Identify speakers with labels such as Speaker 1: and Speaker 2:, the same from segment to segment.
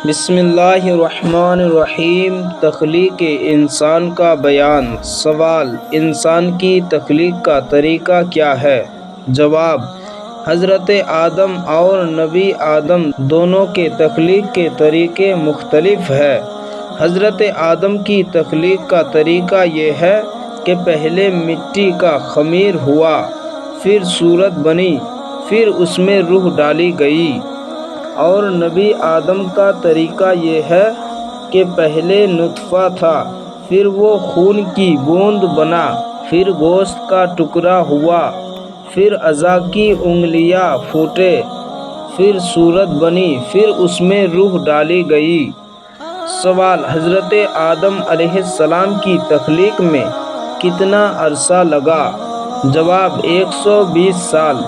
Speaker 1: بسم اللہ الرحمن الرحیم۔ تخلیق انسان کا بیان۔ سوال: انسان کی تخلیق کا طریقہ کیا ہے؟ جواب: حضرت آدم اور نبی آدم دونوں کے تخلیق کے طریقے مختلف ہیں۔ حضرت آدم کی تخلیق کا طریقہ یہ ہے کہ پہلے مٹی کا خمیر ہوا، پھر صورت بنی، پھر اس میں روح ڈالی گئی۔ اور نبی آدم کا طریقہ یہ ہے کہ پہلے نطفہ تھا، پھر وہ خون کی بوند بنا، پھر گوشت کا ٹکڑا ہوا، پھر اعضاء کی انگلیاں پھوٹے، پھر صورت بنی، پھر اس میں روح ڈالی گئی۔ سوال: حضرت آدم علیہ السلام کی تخلیق میں کتنا عرصہ لگا؟ جواب: 120 سال۔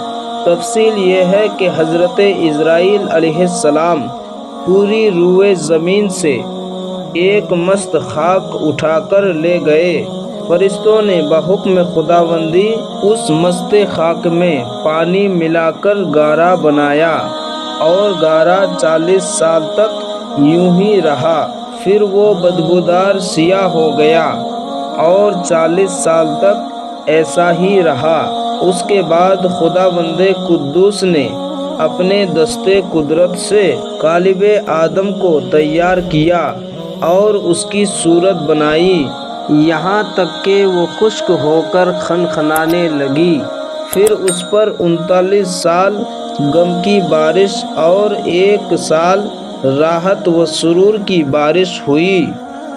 Speaker 1: تفصیل یہ ہے کہ حضرت عزرائیل علیہ السلام پوری روئے زمین سے ایک مست خاک اٹھا کر لے گئے۔ فرشتوں نے بحکم خداوندی اس مست خاک میں پانی ملا کر گارا بنایا، اور گارا 40 سال تک یوں ہی رہا، پھر وہ بدبودار سیاہ ہو گیا، اور 40 سال تک ایسا ہی رہا۔ اس کے بعد خداوند قدوس نے اپنے دست قدرت سے قالب آدم کو تیار کیا اور اس کی صورت بنائی، یہاں تک کہ وہ خشک ہو کر کھنکھنانے لگی۔ پھر اس پر 39 سال غم کی بارش اور 1 سال راحت و سرور کی بارش ہوئی۔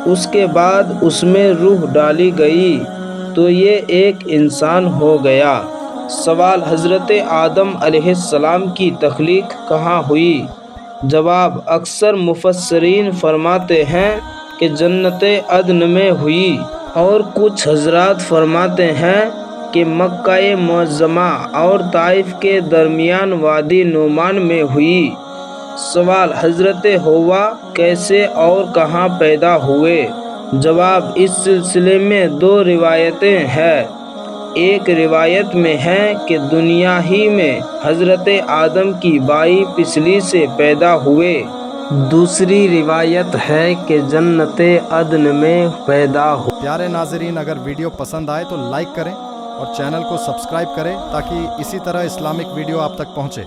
Speaker 1: اس کے بعد اس میں روح ڈالی گئی تو یہ ایک انسان ہو گیا۔ سوال: حضرت آدم علیہ السلام کی تخلیق کہاں ہوئی؟ جواب: اکثر مفسرین فرماتے ہیں کہ جنت عدن میں ہوئی، اور کچھ حضرات فرماتے ہیں کہ مکہ معظمہ اور طائف کے درمیان وادی نعمان میں ہوئی۔ سوال: حضرت حوا کیسے اور کہاں پیدا ہوئے؟ جواب: اس سلسلے میں 2 روایتیں ہیں۔ ایک روایت میں ہے کہ دنیا ہی میں حضرت آدم کی بائی پسلی سے پیدا ہوئے۔ دوسری روایت ہے کہ جنت عدن میں پیدا ہوئے۔
Speaker 2: پیارے ناظرین، اگر ویڈیو پسند آئے تو لائک کریں اور چینل کو سبسکرائب کریں تاکہ اسی طرح اسلامک ویڈیو آپ تک پہنچے۔